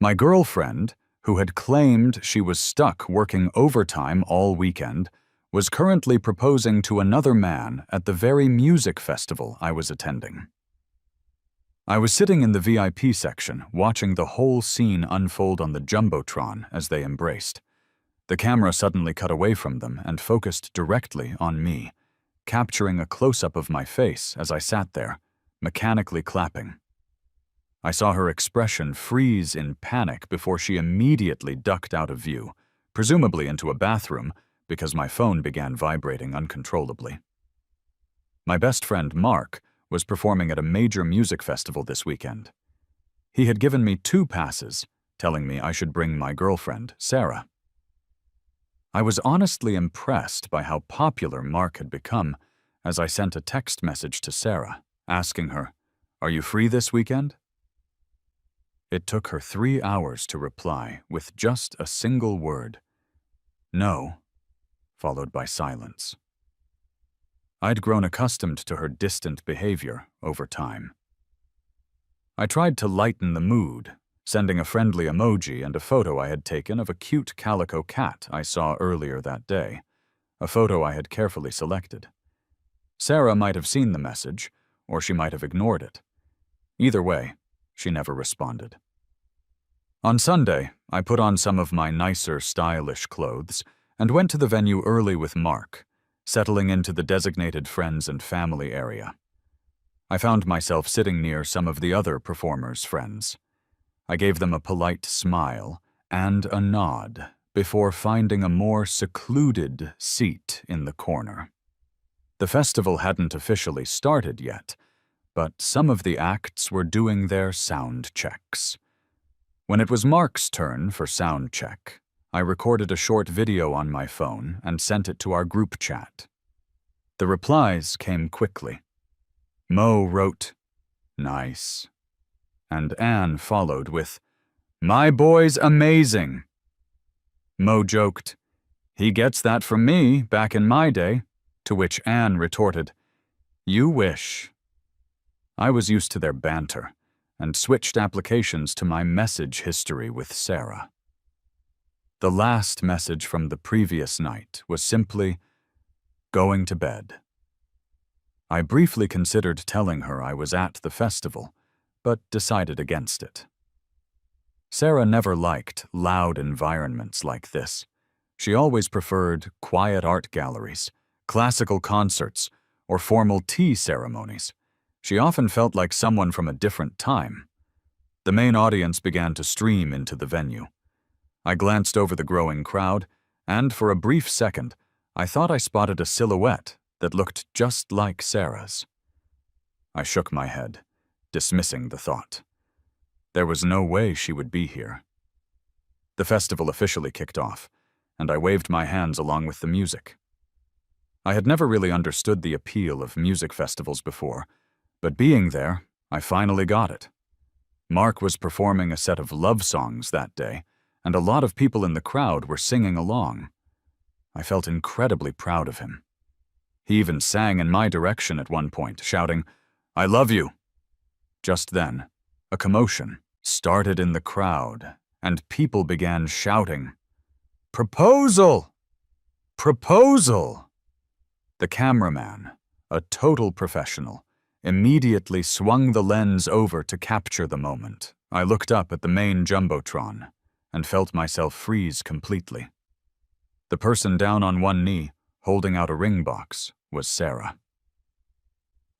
My girlfriend, who had claimed she was stuck working overtime all weekend, was currently proposing to another man at the very music festival I was attending. I was sitting in the VIP section, watching the whole scene unfold on the jumbotron as they embraced. The camera suddenly cut away from them and focused directly on me, capturing a close-up of my face as I sat there, mechanically clapping. I saw her expression freeze in panic before she immediately ducked out of view, presumably into a bathroom, because my phone began vibrating uncontrollably. My best friend, Mark, was performing at a major music festival this weekend. He had given me 2 passes, telling me I should bring my girlfriend, Sarah. I was honestly impressed by how popular Mark had become as I sent a text message to Sarah, asking her, "Are you free this weekend?" It took her 3 hours to reply with just a single word, "No," followed by silence. I'd grown accustomed to her distant behavior over time. I tried to lighten the mood, sending a friendly emoji and a photo I had taken of a cute calico cat I saw earlier that day, a photo I had carefully selected. Sarah might have seen the message, or she might have ignored it. Either way, she never responded. On Sunday, I put on some of my nicer, stylish clothes and went to the venue early with Mark, settling into the designated friends and family area. I found myself sitting near some of the other performers' friends. I gave them a polite smile and a nod before finding a more secluded seat in the corner. The festival hadn't officially started yet, but some of the acts were doing their sound checks. When it was Mark's turn for sound check, I recorded a short video on my phone and sent it to our group chat. The replies came quickly. Mo wrote, "Nice," and Anne followed with, "My boy's amazing." Mo joked, "He gets that from me back in my day," to which Anne retorted, "You wish." I was used to their banter and switched applications to my message history with Sarah. The last message from the previous night was simply, "Going to bed." I briefly considered telling her I was at the festival, but decided against it. Sarah never liked loud environments like this. She always preferred quiet art galleries, classical concerts, or formal tea ceremonies. She often felt like someone from a different time. The main audience began to stream into the venue. I glanced over the growing crowd, and for a brief second, I thought I spotted a silhouette that looked just like Sarah's. I shook my head, dismissing the thought. There was no way she would be here. The festival officially kicked off, and I waved my hands along with the music. I had never really understood the appeal of music festivals before, but being there, I finally got it. Mark was performing a set of love songs that day, and a lot of people in the crowd were singing along. I felt incredibly proud of him. He even sang in my direction at one point, shouting, "I love you." Just then, a commotion started in the crowd, and people began shouting, "Proposal! Proposal!" The cameraman, a total professional, immediately swung the lens over to capture the moment. I looked up at the main jumbotron and felt myself freeze completely. The person down on one knee, holding out a ring box, was Sarah.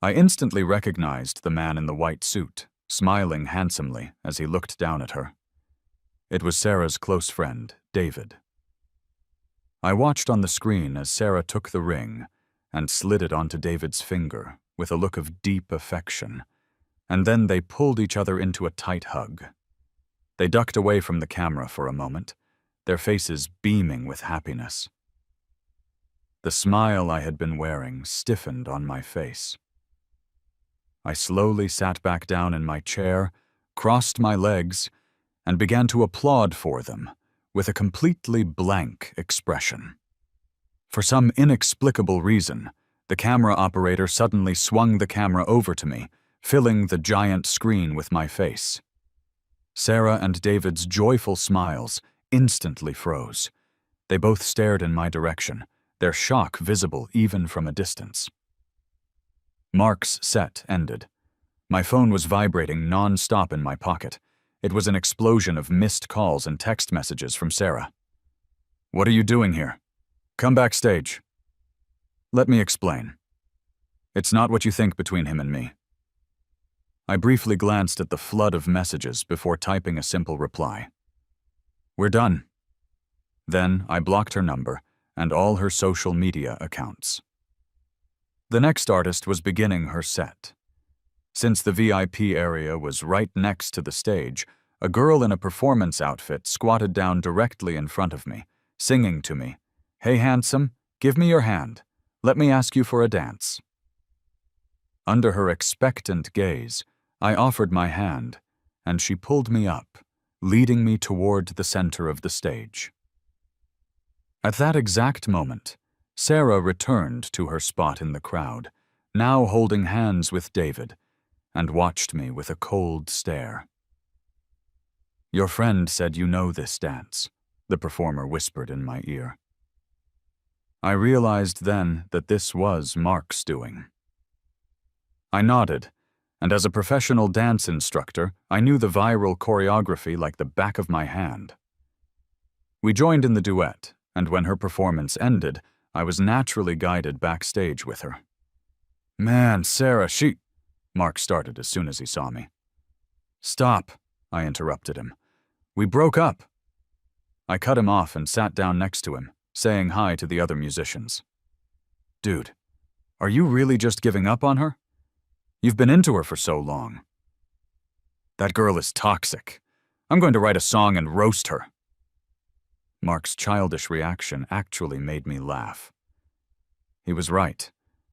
I instantly recognized the man in the white suit, smiling handsomely as he looked down at her. It was Sarah's close friend, David. I watched on the screen as Sarah took the ring and slid it onto David's finger with a look of deep affection, and then they pulled each other into a tight hug. They ducked away from the camera for a moment, their faces beaming with happiness. The smile I had been wearing stiffened on my face. I slowly sat back down in my chair, crossed my legs, and began to applaud for them with a completely blank expression. For some inexplicable reason, the camera operator suddenly swung the camera over to me, filling the giant screen with my face. Sarah and David's joyful smiles instantly froze. They both stared in my direction, their shock visible even from a distance. Mark's set ended. My phone was vibrating non-stop in my pocket. It was an explosion of missed calls and text messages from Sarah. "What are you doing here? Come backstage." "Let me explain. It's not what you think between him and me." I briefly glanced at the flood of messages before typing a simple reply. "We're done." Then I blocked her number and all her social media accounts. The next artist was beginning her set. Since the VIP area was right next to the stage, a girl in a performance outfit squatted down directly in front of me, singing to me, "Hey handsome, give me your hand. Let me ask you for a dance." Under her expectant gaze, I offered my hand, and she pulled me up, leading me toward the center of the stage. At that exact moment, Sarah returned to her spot in the crowd, now holding hands with David, and watched me with a cold stare. "Your friend said you know this dance," the performer whispered in my ear. I realized then that this was Mark's doing. I nodded, and as a professional dance instructor, I knew the viral choreography like the back of my hand. We joined in the duet, and when her performance ended, I was naturally guided backstage with her. "Man, Sarah, Mark started as soon as he saw me. "Stop," I interrupted him. "We broke up." I cut him off and sat down next to him, saying hi to the other musicians. "Dude, are you really just giving up on her? You've been into her for so long." "That girl is toxic. I'm going to write a song and roast her." Mark's childish reaction actually made me laugh. He was right.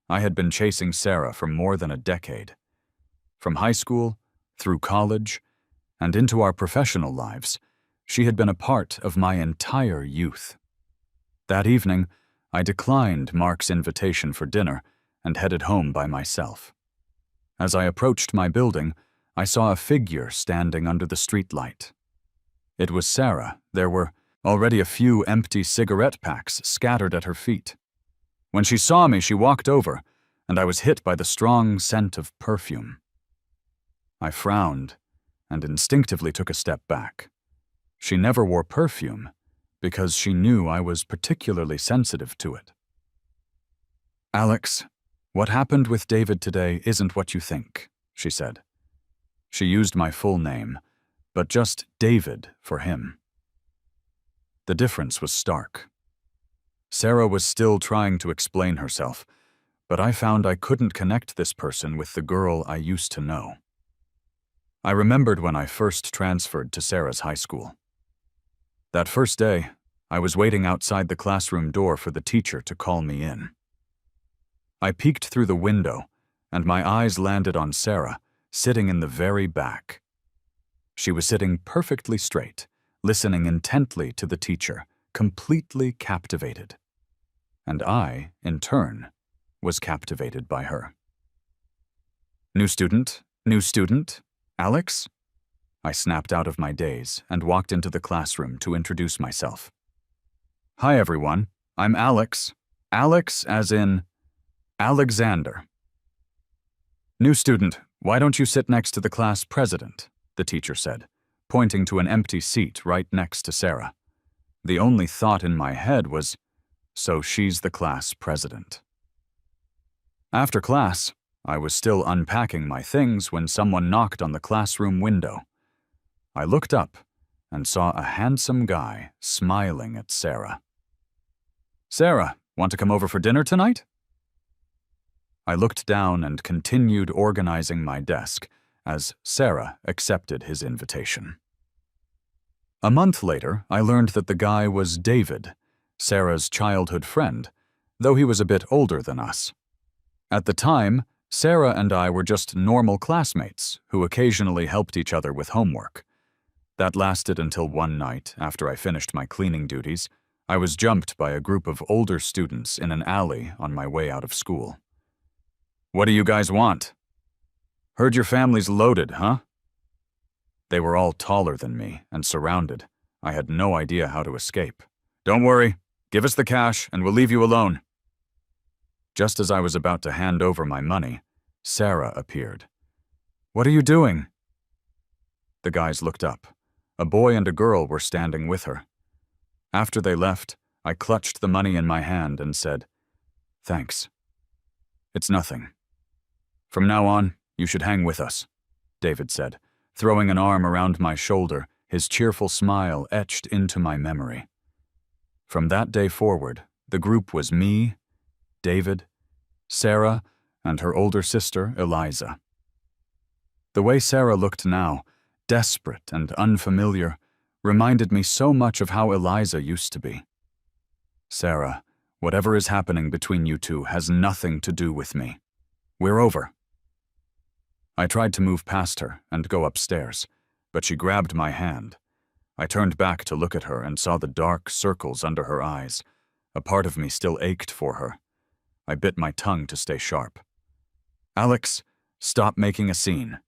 I had been chasing Sarah for more than a decade. From high school, through college, and into our professional lives, she had been a part of my entire youth. That evening, I declined Mark's invitation for dinner and headed home by myself. As I approached my building, I saw a figure standing under the streetlight. It was Sarah. There were already a few empty cigarette packs scattered at her feet. When she saw me, she walked over, and I was hit by the strong scent of perfume. I frowned and instinctively took a step back. She never wore perfume because she knew I was particularly sensitive to it. "Alex, what happened with David today isn't what you think," she said. She used my full name, but just David for him. The difference was stark. Sarah was still trying to explain herself, but I found I couldn't connect this person with the girl I used to know. I remembered when I first transferred to Sarah's high school. That first day, I was waiting outside the classroom door for the teacher to call me in. I peeked through the window, and my eyes landed on Sarah, sitting in the very back. She was sitting perfectly straight, listening intently to the teacher, completely captivated. And I, in turn, was captivated by her. New student, Alex?" I snapped out of my daze and walked into the classroom to introduce myself. "Hi everyone, I'm Alex. Alex as in Alexander." "New student, why don't you sit next to the class president?" the teacher said, pointing to an empty seat right next to Sarah. The only thought in my head was, so she's the class president. After class, I was still unpacking my things when someone knocked on the classroom window. I looked up and saw a handsome guy smiling at Sarah. "Sarah, want to come over for dinner tonight?" I looked down and continued organizing my desk as Sarah accepted his invitation. A month later, I learned that the guy was David, Sarah's childhood friend, though he was a bit older than us. At the time, Sarah and I were just normal classmates who occasionally helped each other with homework. That lasted until one night, after I finished my cleaning duties, I was jumped by a group of older students in an alley on my way out of school. "What do you guys want? Heard your family's loaded, huh?" They were all taller than me and surrounded. I had no idea how to escape. "Don't worry. Give us the cash and we'll leave you alone." Just as I was about to hand over my money, Sarah appeared. "What are you doing?" The guys looked up. A boy and a girl were standing with her. After they left, I clutched the money in my hand and said, "Thanks. It's nothing. From now on, you should hang with us," David said, throwing an arm around my shoulder, his cheerful smile etched into my memory. From that day forward, the group was me, David, Sarah, and her older sister, Eliza. The way Sarah looked now, desperate and unfamiliar, reminded me so much of how Eliza used to be. "Sarah, whatever is happening between you two has nothing to do with me. We're over." I tried to move past her and go upstairs, but she grabbed my hand. I turned back to look at her and saw the dark circles under her eyes. A part of me still ached for her. I bit my tongue to stay sharp. "Alex, stop making a scene."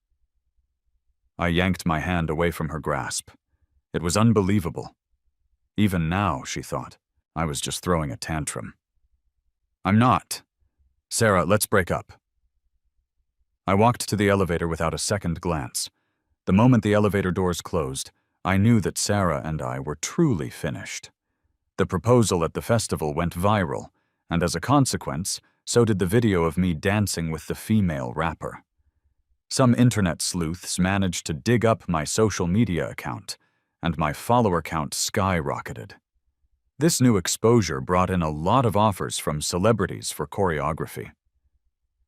I yanked my hand away from her grasp. It was unbelievable. Even now, she thought, I was just throwing a tantrum. "I'm not. Sarah, let's break up." I walked to the elevator without a second glance. The moment the elevator doors closed, I knew that Sarah and I were truly finished. The proposal at the festival went viral, and as a consequence, so did the video of me dancing with the female rapper. Some internet sleuths managed to dig up my social media account, and my follower count skyrocketed. This new exposure brought in a lot of offers from celebrities for choreography.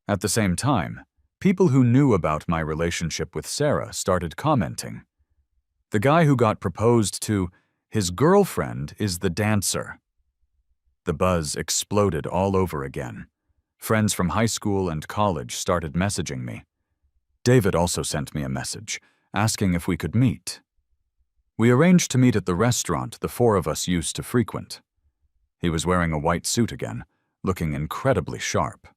At the same time, people who knew about my relationship with Sarah started commenting. "The guy who got proposed to, his girlfriend is the dancer." The buzz exploded all over again. Friends from high school and college started messaging me. David also sent me a message, asking if we could meet. We arranged to meet at the restaurant the four of us used to frequent. He was wearing a white suit again, looking incredibly sharp.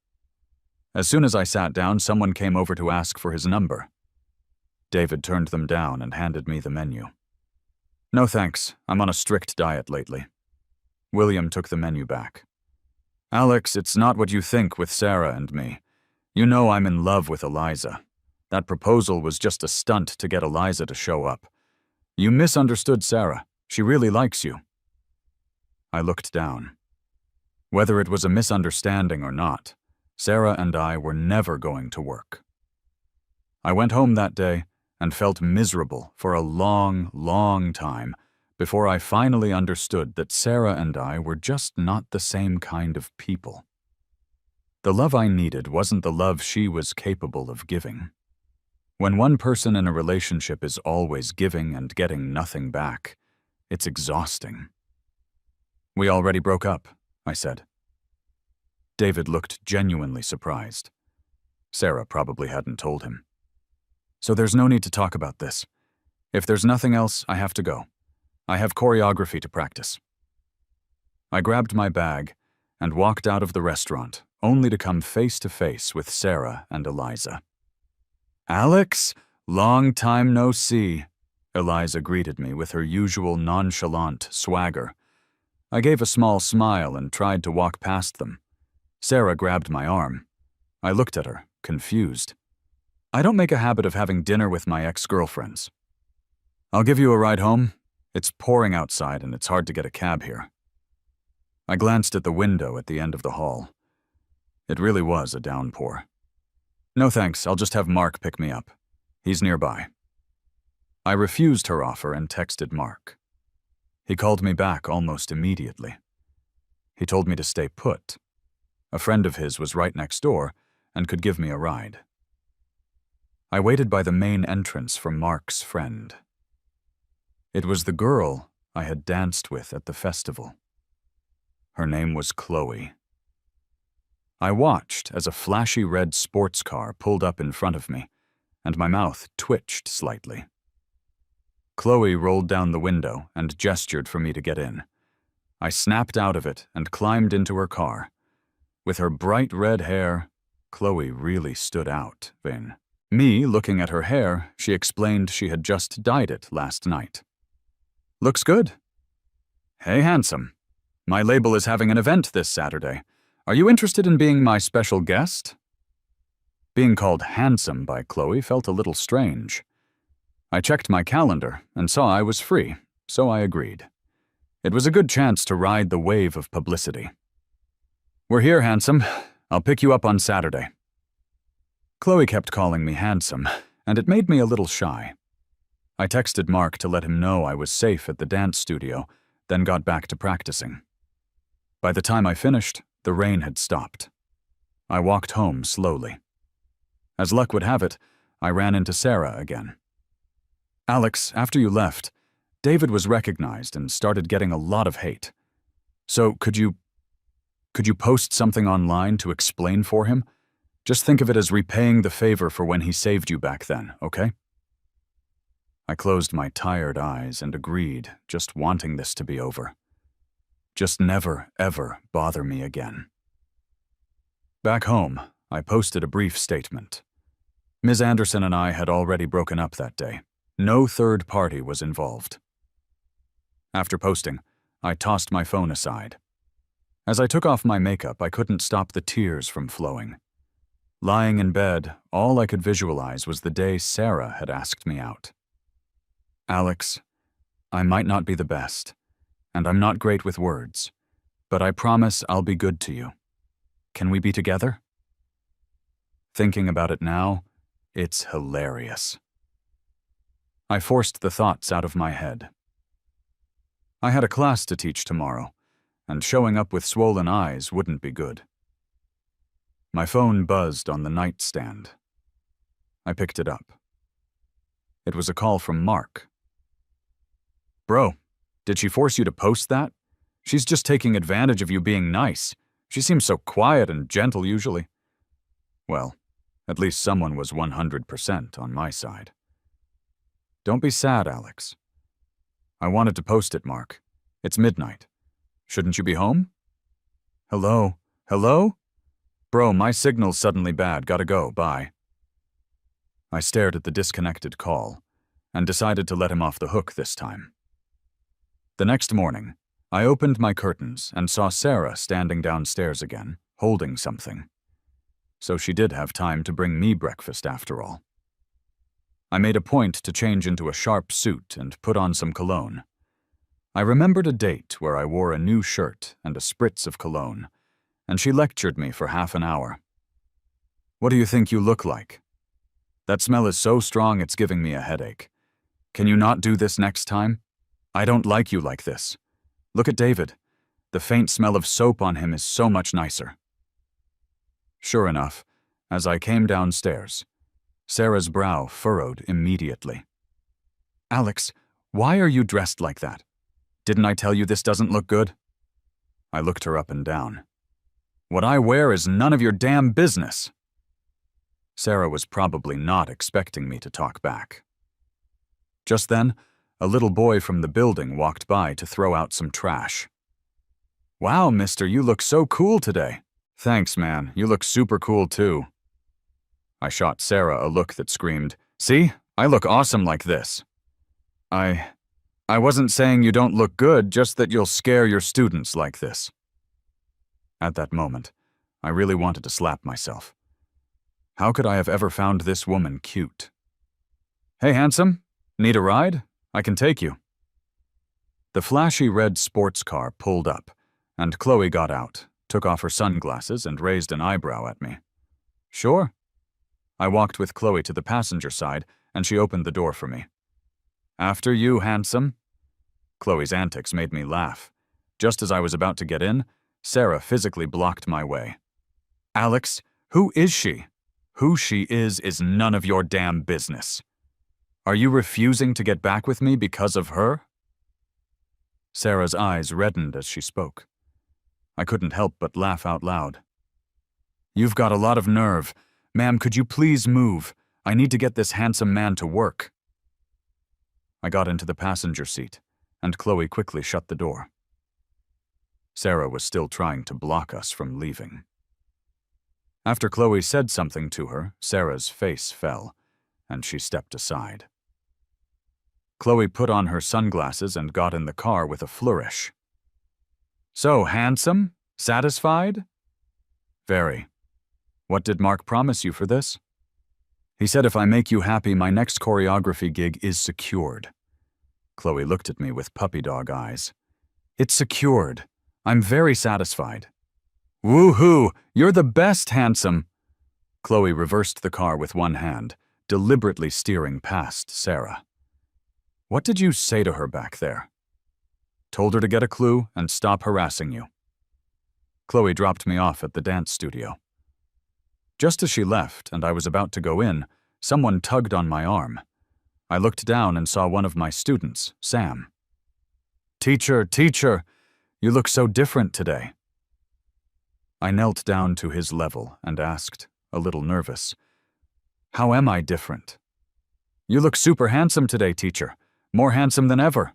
As soon as I sat down, someone came over to ask for his number. David turned them down and handed me the menu. "No thanks, I'm on a strict diet lately." William took the menu back. "Alex, it's not what you think with Sarah and me. You know I'm in love with Eliza. That proposal was just a stunt to get Eliza to show up. You misunderstood Sarah. She really likes you." I looked down. Whether it was a misunderstanding or not, Sarah and I were never going to work. I went home that day and felt miserable for a long, long time before I finally understood that Sarah and I were just not the same kind of people. The love I needed wasn't the love she was capable of giving. When one person in a relationship is always giving and getting nothing back, it's exhausting. "We already broke up," I said. David looked genuinely surprised. Sarah probably hadn't told him. "So there's no need to talk about this. If there's nothing else, I have to go. I have choreography to practice." I grabbed my bag and walked out of the restaurant, only to come face to face with Sarah and Eliza. "Alex, long time no see," Eliza greeted me with her usual nonchalant swagger. I gave a small smile and tried to walk past them. Sarah grabbed my arm. I looked at her, confused. "I don't make a habit of having dinner with my ex-girlfriends." "I'll give you a ride home. It's pouring outside and it's hard to get a cab here." I glanced at the window at the end of the hall. It really was a downpour. "No thanks, I'll just have Mark pick me up. He's nearby." I refused her offer and texted Mark. He called me back almost immediately. He told me to stay put. A friend of his was right next door and could give me a ride. I waited by the main entrance for Mark's friend. It was the girl I had danced with at the festival. Her name was Chloe. I watched as a flashy red sports car pulled up in front of me, and my mouth twitched slightly. Chloe rolled down the window and gestured for me to get in. I snapped out of it and climbed into her car. With her bright red hair, Chloe really stood out, Vin. Me looking at her hair, she explained she had just dyed it last night. Looks good. Hey, handsome. My label is having an event this Saturday. Are you interested in being my special guest? Being called handsome by Chloe felt a little strange. I checked my calendar and saw I was free, so I agreed. It was a good chance to ride the wave of publicity. We're here, handsome. I'll pick you up on Saturday. Chloe kept calling me handsome, and it made me a little shy. I texted Mark to let him know I was safe at the dance studio, then got back to practicing. By the time I finished, the rain had stopped. I walked home slowly. As luck would have it, I ran into Sarah again. Alex, after you left, David was recognized and started getting a lot of hate. So could you post something online to explain for him? Just think of it as repaying the favor for when he saved you back then, okay? I closed my tired eyes and agreed, just wanting this to be over. Just never, ever bother me again. Back home, I posted a brief statement. Ms. Anderson and I had already broken up that day. No third party was involved. After posting, I tossed my phone aside. As I took off my makeup, I couldn't stop the tears from flowing. Lying in bed, all I could visualize was the day Sarah had asked me out. Alex, I might not be the best, and I'm not great with words, but I promise I'll be good to you. Can we be together? Thinking about it now, it's hilarious. I forced the thoughts out of my head. I had a class to teach tomorrow, and showing up with swollen eyes wouldn't be good. My phone buzzed on the nightstand. I picked it up. It was a call from Mark. Bro, did she force you to post that? She's just taking advantage of you being nice. She seems so quiet and gentle usually. Well, at least someone was 100% on my side. Don't be sad, Alex. I wanted to post it, Mark. It's midnight. Shouldn't you be home? Hello? Hello? Bro, my signal's suddenly bad. Gotta go. Bye. I stared at the disconnected call and decided to let him off the hook this time. The next morning, I opened my curtains and saw Sarah standing downstairs again, holding something. So she did have time to bring me breakfast after all. I made a point to change into a sharp suit and put on some cologne. I remembered a date where I wore a new shirt and a spritz of cologne, and she lectured me for half an hour. What do you think you look like? That smell is so strong it's giving me a headache. Can you not do this next time? I don't like you like this. Look at David. The faint smell of soap on him is so much nicer. Sure enough, as I came downstairs, Sarah's brow furrowed immediately. Alex, why are you dressed like that? Didn't I tell you this doesn't look good? I looked her up and down. What I wear is none of your damn business. Sarah was probably not expecting me to talk back. Just then, a little boy from the building walked by to throw out some trash. Wow, mister, you look so cool today. Thanks, man. You look super cool, too. I shot Sarah a look that screamed, See? I look awesome like this. I wasn't saying you don't look good, just that you'll scare your students like this. At that moment, I really wanted to slap myself. How could I have ever found this woman cute? Hey, handsome. Need a ride? I can take you. The flashy red sports car pulled up, and Chloe got out, took off her sunglasses, and raised an eyebrow at me. Sure. I walked with Chloe to the passenger side, and she opened the door for me. After you, handsome. Chloe's antics made me laugh. Just as I was about to get in, Sarah physically blocked my way. Alex, who is she? Who she is none of your damn business. Are you refusing to get back with me because of her? Sarah's eyes reddened as she spoke. I couldn't help but laugh out loud. You've got a lot of nerve. Ma'am, could you please move? I need to get this handsome man to work. I got into the passenger seat, and Chloe quickly shut the door. Sarah was still trying to block us from leaving. After Chloe said something to her, Sarah's face fell, and she stepped aside. Chloe put on her sunglasses and got in the car with a flourish. "So, handsome? Satisfied?" "Very. What did Mark promise you for this?" "He said if I make you happy, my next choreography gig is secured." Chloe looked at me with puppy dog eyes. "It's secured. I'm very satisfied." "Woohoo! You're the best, handsome!" Chloe reversed the car with one hand, deliberately steering past Sarah. "What did you say to her back there?" "Told her to get a clue and stop harassing you." Chloe dropped me off at the dance studio. Just as she left and I was about to go in, someone tugged on my arm. I looked down and saw one of my students, Sam. Teacher, you look so different today." I knelt down to his level and asked, a little nervous, "How am I different?" "You look super handsome today, teacher. More handsome than ever."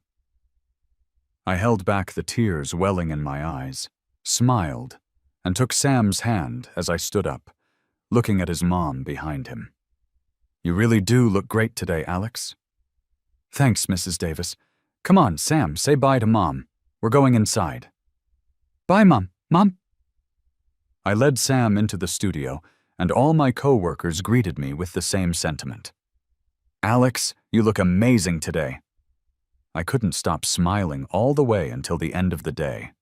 I held back the tears welling in my eyes, smiled, and took Sam's hand as I stood up, looking at his mom behind him. "You really do look great today, Alex." "Thanks, Mrs. Davis. Come on, Sam, say bye to Mom. We're going inside." "Bye, Mom. Mom." I led Sam into the studio, and all my co-workers greeted me with the same sentiment. "Alex, you look amazing today." I couldn't stop smiling all the way until the end of the day.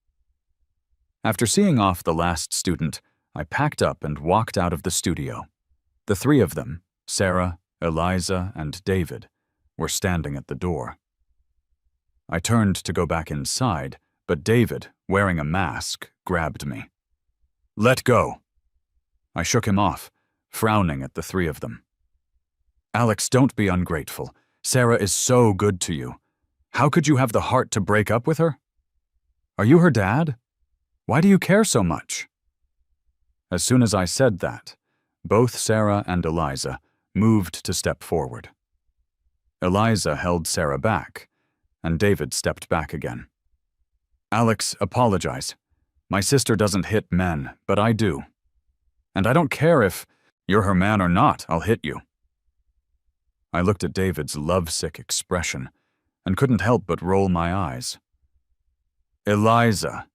After seeing off the last student, I packed up and walked out of the studio. The three of them, Sarah, Eliza, and David, were standing at the door. I turned to go back inside, but David, wearing a mask, grabbed me. "Let go." I shook him off, frowning at the three of them. "Alex, don't be ungrateful. Sarah is so good to you. How could you have the heart to break up with her? Are you her dad? Why do you care so much?" As soon as I said that, both Sarah and Eliza moved to step forward. Eliza held Sarah back, and David stepped back again. "Alex, apologize. My sister doesn't hit men, but I do. And I don't care if you're her man or not, I'll hit you." I looked at David's lovesick expression and couldn't help but roll my eyes. "Eliza."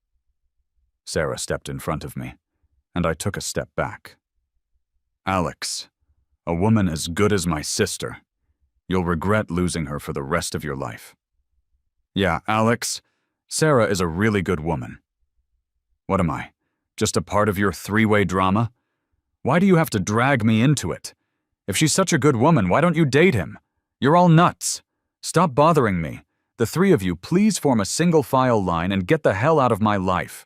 Sarah stepped in front of me, and I took a step back. "Alex, a woman as good as my sister. You'll regret losing her for the rest of your life." "Yeah, Alex, Sarah is a really good woman." "What am I, just a part of your three-way drama? Why do you have to drag me into it? If she's such a good woman, why don't you date him? You're all nuts. Stop bothering me. The three of you, please form a single-file line and get the hell out of my life."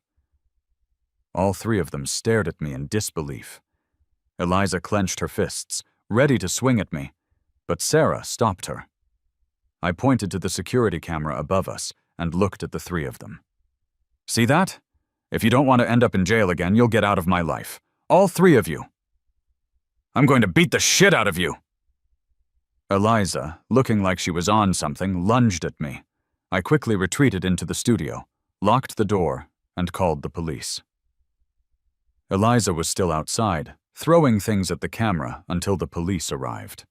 All three of them stared at me in disbelief. Eliza clenched her fists, ready to swing at me, but Sarah stopped her. I pointed to the security camera above us and looked at the three of them. "See that? If you don't want to end up in jail again, you'll get out of my life. All three of you. I'm going to beat the shit out of you." Eliza, looking like she was on something, lunged at me. I quickly retreated into the studio, locked the door, and called the police. Eliza was still outside, throwing things at the camera until the police arrived.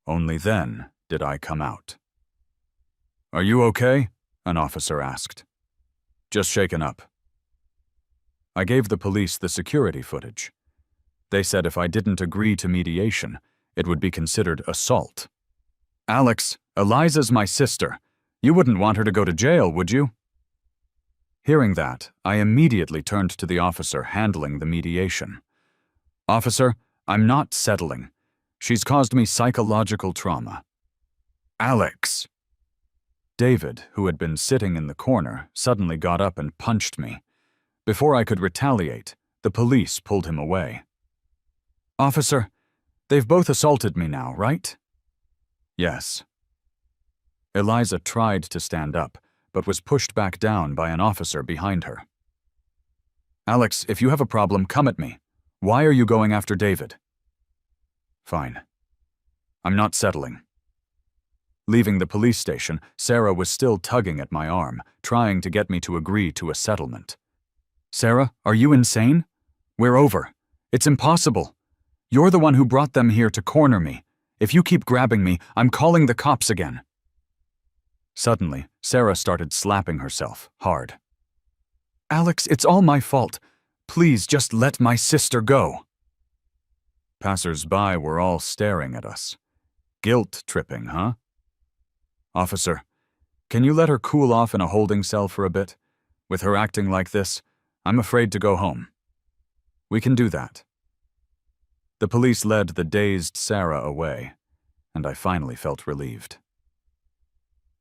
Only then did I come out. "Are you okay?" an officer asked. "Just shaken up." I gave the police the security footage. They said if I didn't agree to mediation, it would be considered assault. "Alex, Eliza's my sister. You wouldn't want her to go to jail, would you?" Hearing that, I immediately turned to the officer handling the mediation. "Officer, I'm not settling. She's caused me psychological trauma." "Alex!" David, who had been sitting in the corner, suddenly got up and punched me. Before I could retaliate, the police pulled him away. "Officer, they've both assaulted me now, right?" "Yes." Eliza tried to stand up, but was pushed back down by an officer behind her. "Alex, if you have a problem, come at me. Why are you going after David?" "Fine. I'm not settling." Leaving the police station, Sarah was still tugging at my arm, trying to get me to agree to a settlement. "Sarah, are you insane? We're over. It's impossible. You're the one who brought them here to corner me. If you keep grabbing me, I'm calling the cops again." Suddenly, Sarah started slapping herself, hard. "Alex, it's all my fault. Please just let my sister go." Passers-by were all staring at us. Guilt tripping, huh? "Officer, can you let her cool off in a holding cell for a bit? With her acting like this, I'm afraid to go home." "We can do that." The police led the dazed Sarah away, and I finally felt relieved.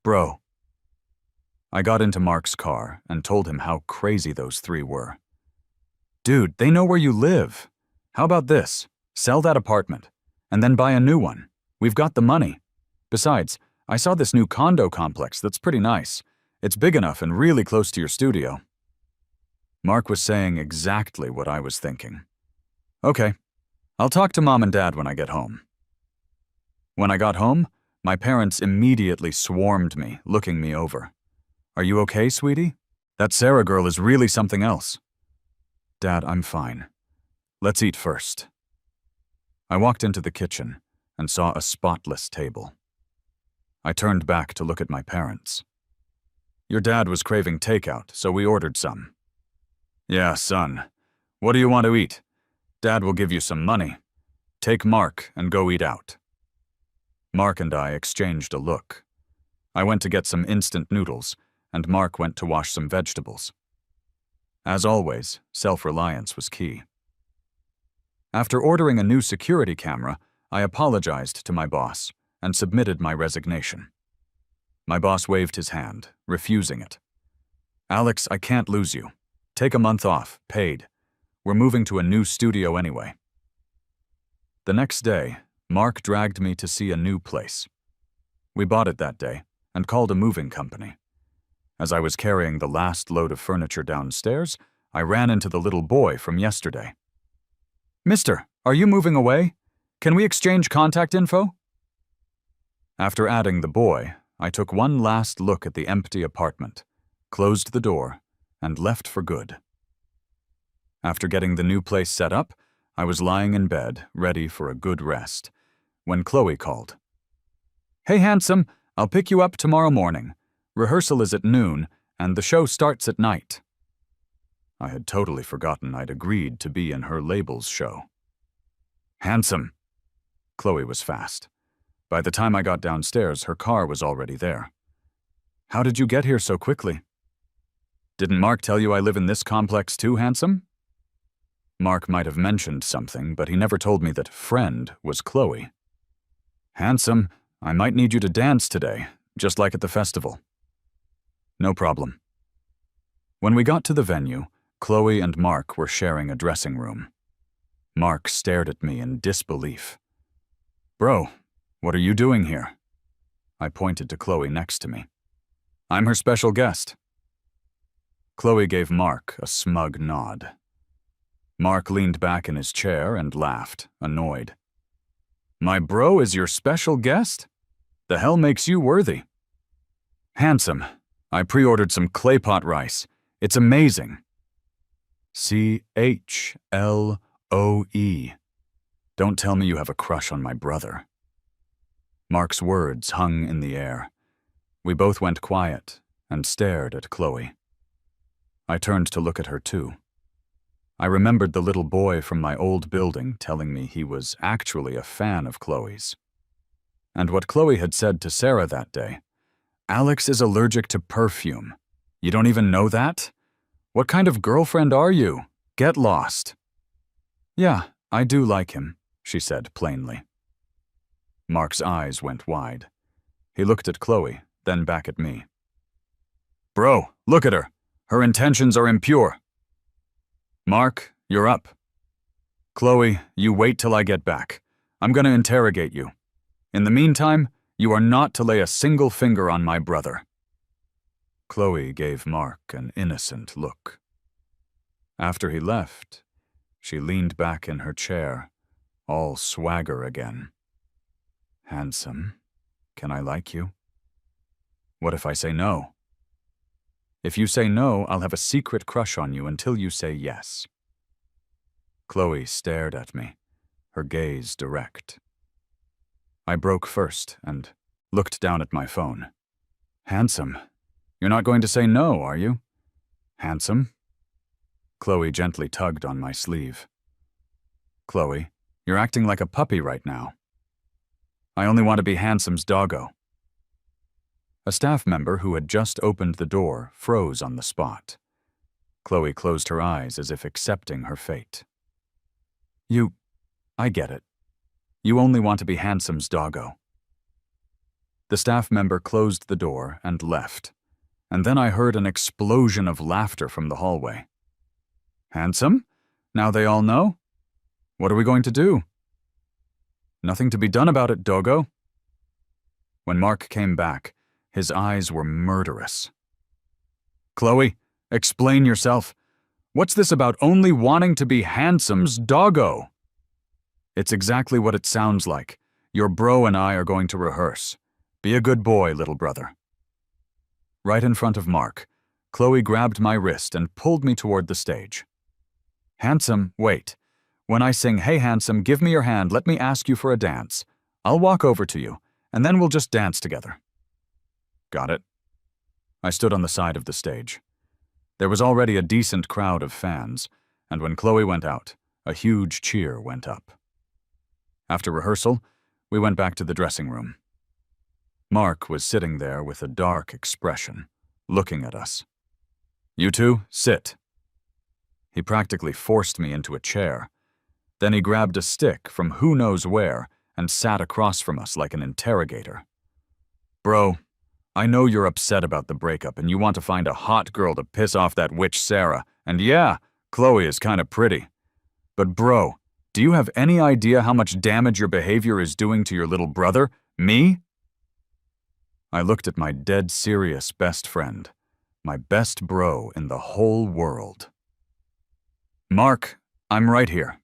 "Bro." I got into Mark's car and told him how crazy those three were. "Dude, they know where you live. How about this? Sell that apartment, and then buy a new one. We've got the money. Besides, I saw this new condo complex that's pretty nice. It's big enough and really close to your studio." Mark was saying exactly what I was thinking. "Okay, I'll talk to Mom and Dad when I get home." When I got home, my parents immediately swarmed me, looking me over. "Are you okay, sweetie? That Sarah girl is really something else." "Dad, I'm fine. Let's eat first." I walked into the kitchen and saw a spotless table. I turned back to look at my parents. "Your dad was craving takeout, so we ordered some." "Yeah, son. What do you want to eat? Dad will give you some money. Take Mark and go eat out." Mark and I exchanged a look. I went to get some instant noodles, and Mark went to wash some vegetables. As always, self-reliance was key. After ordering a new security camera, I apologized to my boss and submitted my resignation. My boss waved his hand, refusing it. "Alex, I can't lose you. Take a month off, paid. We're moving to a new studio anyway." The next day, Mark dragged me to see a new place. We bought it that day and called a moving company. As I was carrying the last load of furniture downstairs, I ran into the little boy from yesterday. "Mister, are you moving away? Can we exchange contact info?" After adding the boy, I took one last look at the empty apartment, closed the door, and left for good. After getting the new place set up, I was lying in bed, ready for a good rest, when Chloe called. "Hey, handsome, I'll pick you up tomorrow morning. Rehearsal is at noon, and the show starts at night." I had totally forgotten I'd agreed to be in her labels show. "Handsome." Chloe was fast. By the time I got downstairs, her car was already there. "How did you get here so quickly?" "Didn't Mark tell you I live in this complex too, handsome?" Mark might have mentioned something, but he never told me that friend was Chloe. "Handsome, I might need you to dance today, just like at the festival." "No problem." When we got to the venue, Chloe and Mark were sharing a dressing room. Mark stared at me in disbelief. "Bro, what are you doing here?" I pointed to Chloe next to me. "I'm her special guest." Chloe gave Mark a smug nod. Mark leaned back in his chair and laughed, annoyed. "My bro is your special guest? The hell makes you worthy?" "Handsome, I pre-ordered some clay pot rice. It's amazing." CHLOE. Don't tell me you have a crush on my brother. Mark's words hung in the air. We both went quiet and stared at Chloe. I turned to look at her too. I remembered the little boy from my old building telling me he was actually a fan of Chloe's. And what Chloe had said to Sarah that day. "Alex is allergic to perfume. You don't even know that? What kind of girlfriend are you? Get lost." "Yeah, I do like him," she said plainly. Mark's eyes went wide. He looked at Chloe, then back at me. "Bro, look at her. Her intentions are impure." "Mark, you're up." "Chloe, you wait till I get back. I'm gonna interrogate you. In the meantime, you are not to lay a single finger on my brother." Chloe gave Mark an innocent look. After he left, she leaned back in her chair, all swagger again. "Handsome, can I like you?" "What if I say no?" "If you say no, I'll have a secret crush on you until you say yes." Chloe stared at me, her gaze direct. I broke first and looked down at my phone. Handsome. You're not going to say no, are you? Handsome? Chloe gently tugged on my sleeve. Chloe, you're acting like a puppy right now. I only want to be Handsome's doggo. A staff member who had just opened the door froze on the spot. Chloe closed her eyes as if accepting her fate. I get it. You only want to be Handsome's doggo. The staff member closed the door and left, and then I heard an explosion of laughter from the hallway. Handsome? Now they all know? What are we going to do? Nothing to be done about it, doggo. When Mark came back, his eyes were murderous. Chloe, explain yourself. What's this about only wanting to be Handsome's doggo? It's exactly what it sounds like. Your bro and I are going to rehearse. Be a good boy, little brother. Right in front of Mark, Chloe grabbed my wrist and pulled me toward the stage. Handsome, wait. When I sing, "Hey Handsome, give me your hand, let me ask you for a dance," I'll walk over to you, and then we'll just dance together. Got it. I stood on the side of the stage. There was already a decent crowd of fans, and when Chloe went out, a huge cheer went up. After rehearsal, we went back to the dressing room. Mark was sitting there with a dark expression, looking at us. You two, sit. He practically forced me into a chair. Then he grabbed a stick from who knows where and sat across from us like an interrogator. Bro, I know you're upset about the breakup and you want to find a hot girl to piss off that witch Sarah, and yeah, Chloe is kinda pretty. But bro, do you have any idea how much damage your behavior is doing to your little brother, me? I looked at my dead serious best friend, my best bro in the whole world. Mark, I'm right here.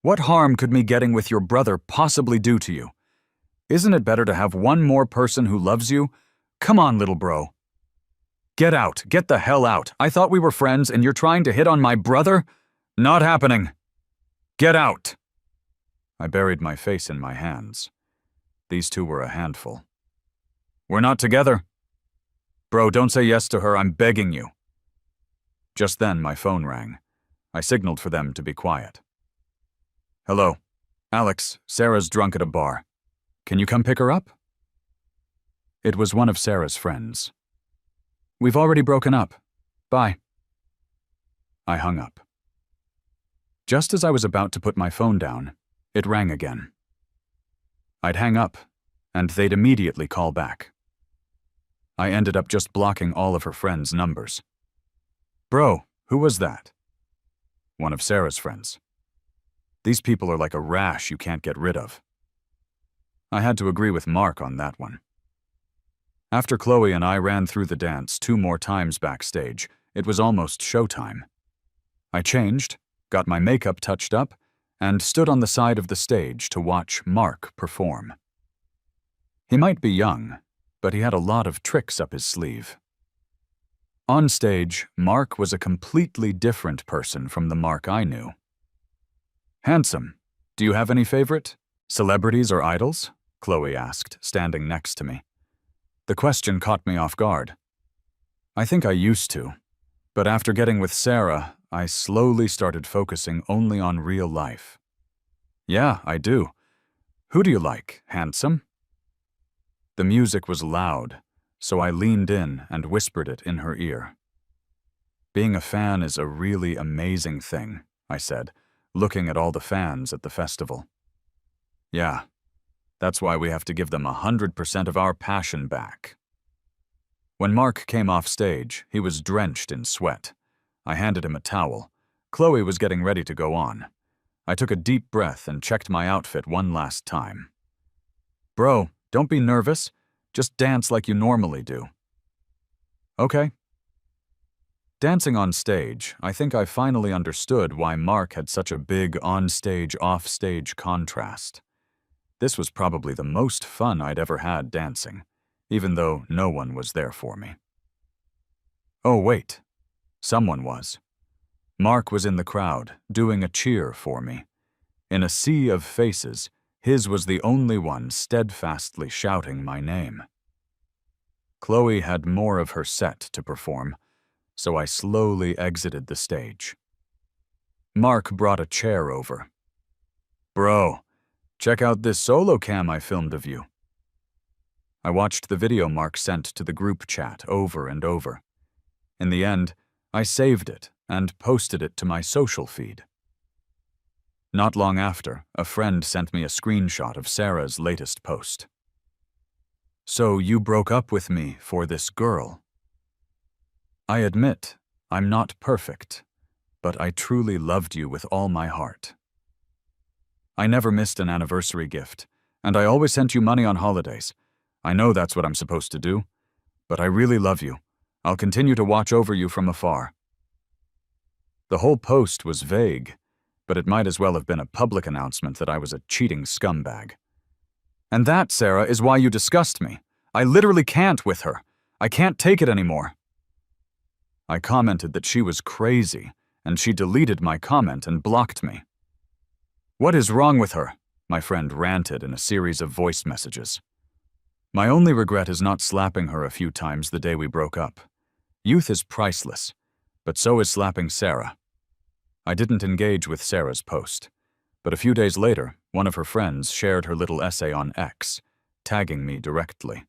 What harm could me getting with your brother possibly do to you? Isn't it better to have one more person who loves you? Come on, little bro. Get out, get the hell out. I thought we were friends and you're trying to hit on my brother? Not happening. Get out! I buried my face in my hands. These two were a handful. We're not together. Bro, don't say yes to her, I'm begging you. Just then, my phone rang. I signaled for them to be quiet. Hello. Alex, Sarah's drunk at a bar. Can you come pick her up? It was one of Sarah's friends. We've already broken up. Bye. I hung up. Just as I was about to put my phone down, it rang again. I'd hang up, and they'd immediately call back. I ended up just blocking all of her friends' numbers. Bro, who was that? One of Sarah's friends. These people are like a rash you can't get rid of. I had to agree with Mark on that one. After Chloe and I ran through the dance 2 more times backstage, it was almost showtime. I changed, got my makeup touched up, and stood on the side of the stage to watch Mark perform. He might be young, but he had a lot of tricks up his sleeve. On stage, Mark was a completely different person from the Mark I knew. Handsome, do you have any favorite celebrities or idols? Chloe asked, standing next to me. The question caught me off guard. I think I used to, but after getting with Sarah, I slowly started focusing only on real life. Yeah, I do. Who do you like, Handsome? The music was loud, so I leaned in and whispered it in her ear. Being a fan is a really amazing thing, I said, looking at all the fans at the festival. Yeah, that's why we have to give them 100% of our passion back. When Mark came off stage, he was drenched in sweat. I handed him a towel. Chloe was getting ready to go on. I took a deep breath and checked my outfit one last time. Bro, don't be nervous. Just dance like you normally do. Okay. Dancing on stage, I think I finally understood why Mark had such a big on-stage, off-stage contrast. This was probably the most fun I'd ever had dancing, even though no one was there for me. Oh, wait. Someone was. Mark was in the crowd, doing a cheer for me. In a sea of faces, His was the only one steadfastly shouting my name. Chloe had more of her set to perform, so I slowly exited the stage. Mark brought a chair over. "Bro, check out this solo cam I filmed of you." I watched the video Mark sent to the group chat over and over. In the end, I saved it and posted it to my social feed. Not long after, a friend sent me a screenshot of Sarah's latest post. "So you broke up with me for this girl?" I admit, I'm not perfect, but I truly loved you with all my heart. I never missed an anniversary gift, and I always sent you money on holidays. I know that's what I'm supposed to do, but I really love you. I'll continue to watch over you from afar. The whole post was vague, but it might as well have been a public announcement that I was a cheating scumbag. "And that, Sarah, is why you disgust me. I literally can't with her. I can't take it anymore." I commented that she was crazy, and she deleted my comment and blocked me. "What is wrong with her?" my friend ranted in a series of voice messages. My only regret is not slapping her a few times the day we broke up. Youth is priceless, but so is slapping Sarah. I didn't engage with Sarah's post, but a few days later, one of her friends shared her little essay on X, tagging me directly.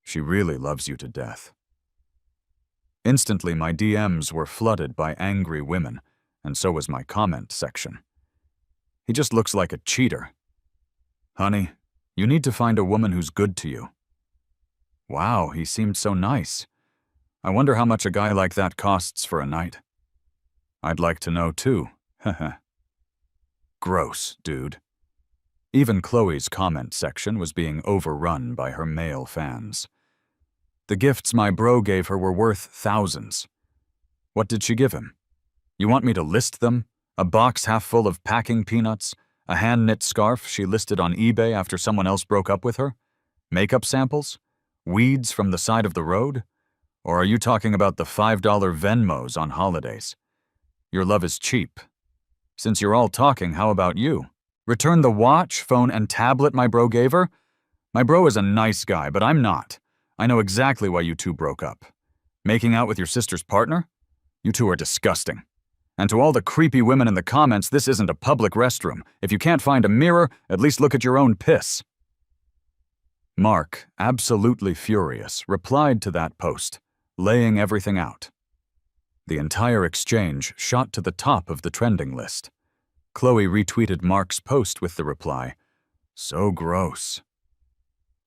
"She really loves you to death." Instantly, my DMs were flooded by angry women, and so was my comment section. "He just looks like a cheater." "Honey, you need to find a woman who's good to you." "Wow, he seemed so nice. I wonder how much a guy like that costs for a night." "I'd like to know too, heh." Gross, dude. Even Chloe's comment section was being overrun by her male fans. The gifts my bro gave her were worth thousands. What did she give him? You want me to list them? A box half full of packing peanuts? A hand-knit scarf she listed on eBay after someone else broke up with her? Makeup samples? Weeds from the side of the road? Or are you talking about the $5 Venmos on holidays? Your love is cheap. Since you're all talking, how about you? Return the watch, phone, and tablet my bro gave her? My bro is a nice guy, but I'm not. I know exactly why you two broke up. Making out with your sister's partner? You two are disgusting. And to all the creepy women in the comments, this isn't a public restroom. If you can't find a mirror, at least look at your own piss. Mark, absolutely furious, replied to that post, laying everything out. The entire exchange shot to the top of the trending list. Chloe retweeted Mark's post with the reply, "So gross."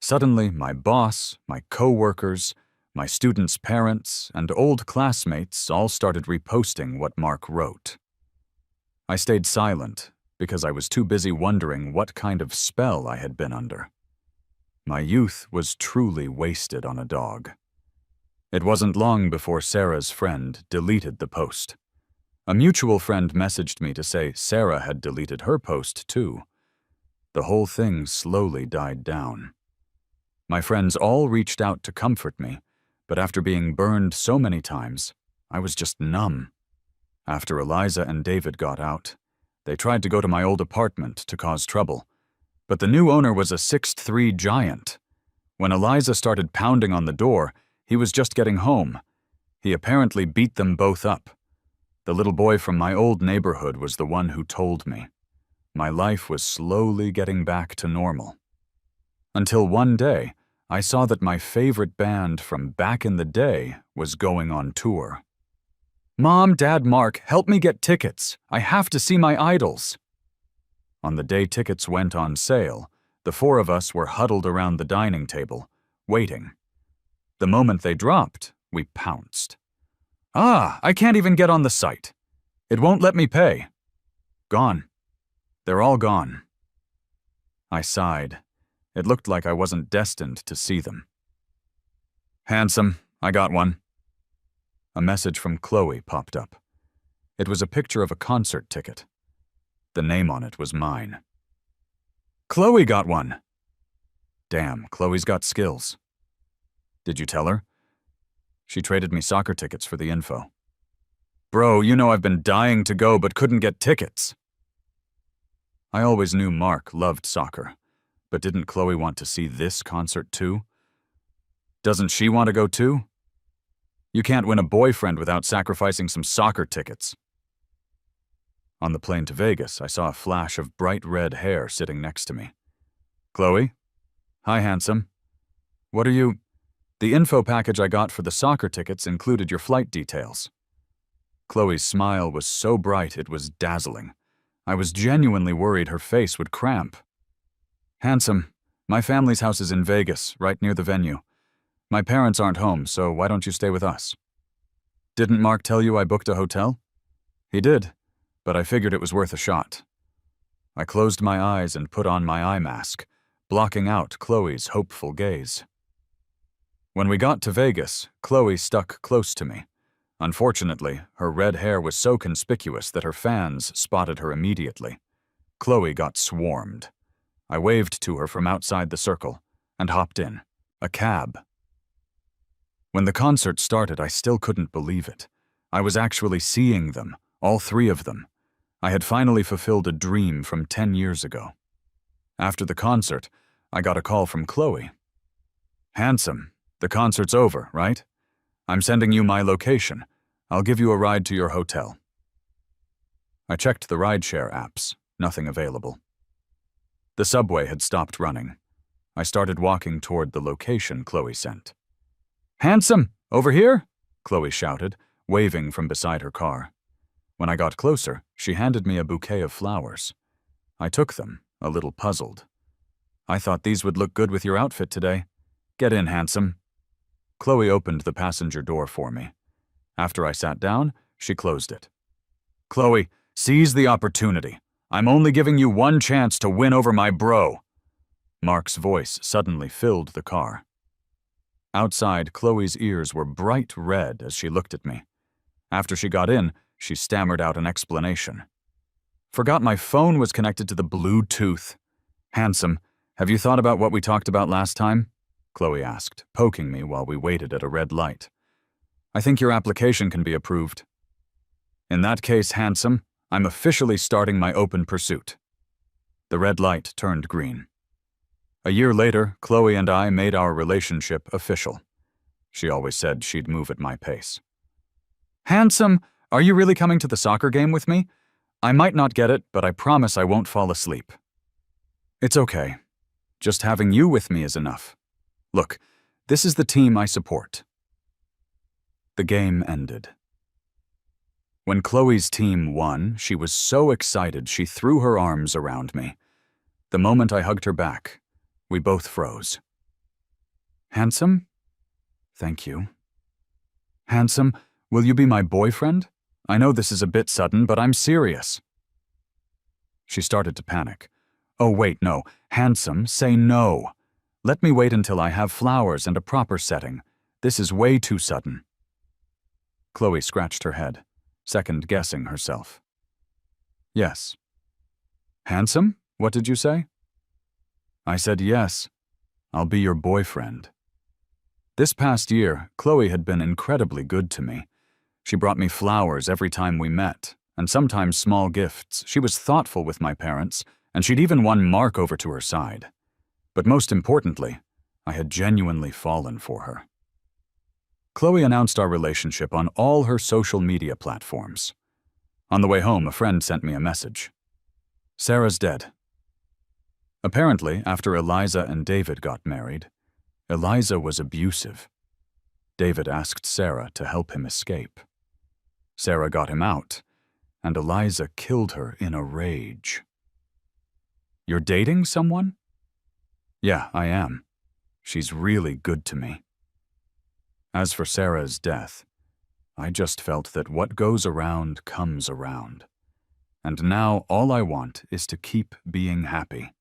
Suddenly, my boss, my co-workers, my students' parents, and old classmates all started reposting what Mark wrote. I stayed silent because I was too busy wondering what kind of spell I had been under. My youth was truly wasted on a dog. It wasn't long before Sarah's friend deleted the post. A mutual friend messaged me to say Sarah had deleted her post too. The whole thing slowly died down. My friends all reached out to comfort me, but after being burned so many times, I was just numb. After Eliza and David got out, they tried to go to my old apartment to cause trouble, but the new owner was a 6'3" giant. When Eliza started pounding on the door, he was just getting home. He apparently beat them both up. The little boy from my old neighborhood was the one who told me. My life was slowly getting back to normal. Until one day, I saw that my favorite band from back in the day was going on tour. "Mom, Dad, Mark, help me get tickets. I have to see my idols." On the day tickets went on sale, the four of us were huddled around the dining table, waiting. The moment they dropped, we pounced. I can't even get on the site. It won't let me pay." "Gone. They're all gone." I sighed. It looked like I wasn't destined to see them. "Handsome, I got one." A message from Chloe popped up. It was a picture of a concert ticket. The name on it was mine. "Chloe got one." Damn, Chloe's got skills. "Did you tell her?" She traded me soccer tickets for the info. "Bro, you know I've been dying to go but couldn't get tickets." I always knew Mark loved soccer, but didn't Chloe want to see this concert too? Doesn't she want to go too? You can't win a boyfriend without sacrificing some soccer tickets. On the plane to Vegas, I saw a flash of bright red hair sitting next to me. Chloe? Hi, handsome. What are you? The info package I got for the soccer tickets included your flight details. Chloe's smile was so bright it was dazzling. I was genuinely worried her face would cramp. Handsome, my family's house is in Vegas, right near the venue. My parents aren't home, so why don't you stay with us? Didn't Mark tell you I booked a hotel? He did, but I figured it was worth a shot. I closed my eyes and put on my eye mask, blocking out Chloe's hopeful gaze. When we got to Vegas, Chloe stuck close to me. Unfortunately, her red hair was so conspicuous that her fans spotted her immediately. Chloe got swarmed. I waved to her from outside the circle and hopped in, a cab. When the concert started, I still couldn't believe it. I was actually seeing them, all three of them. I had finally fulfilled a dream from 10 years ago. After the concert, I got a call from Chloe. Handsome, the concert's over, right? I'm sending you my location. I'll give you a ride to your hotel. I checked the rideshare apps. Nothing available. The subway had stopped running. I started walking toward the location Chloe sent. Handsome, over here, Chloe shouted, waving from beside her car. When I got closer, she handed me a bouquet of flowers. I took them, a little puzzled. I thought these would look good with your outfit today. Get in, handsome. Chloe opened the passenger door for me. After I sat down, she closed it. Chloe, seize the opportunity. I'm only giving you one chance to win over my bro. Mark's voice suddenly filled the car. Outside, Chloe's ears were bright red as she looked at me. After she got in, she stammered out an explanation. Forgot my phone was connected to the Bluetooth. Handsome, have you thought about what we talked about last time? Chloe asked, poking me while we waited at a red light. I think your application can be approved. In that case, handsome, I'm officially starting my open pursuit. The red light turned green. A year later, Chloe and I made our relationship official. She always said she'd move at my pace. Handsome, are you really coming to the soccer game with me? I might not get it, but I promise I won't fall asleep. It's okay. Just having you with me is enough. Look, this is the team I support. The game ended. When Chloe's team won, she was so excited she threw her arms around me. The moment I hugged her back, we both froze. Handsome? Thank you. Handsome, will you be my boyfriend? I know this is a bit sudden, but I'm serious. She started to panic. Oh, wait, no. Handsome, say no. Let me wait until I have flowers and a proper setting. This is way too sudden. Chloe scratched her head, second-guessing herself. Yes. Handsome? What did you say? I said yes. I'll be your boyfriend. This past year, Chloe had been incredibly good to me. She brought me flowers every time we met, and sometimes small gifts. She was thoughtful with my parents, and she'd even won Mark over to her side. But most importantly, I had genuinely fallen for her. Chloe announced our relationship on all her social media platforms. On the way home, a friend sent me a message. Sarah's dead. Apparently, after Eliza and David got married, Eliza was abusive. David asked Sarah to help him escape. Sarah got him out, and Eliza killed her in a rage. You're dating someone? Yeah, I am. She's really good to me. As for Sarah's death, I just felt that what goes around comes around. And now all I want is to keep being happy.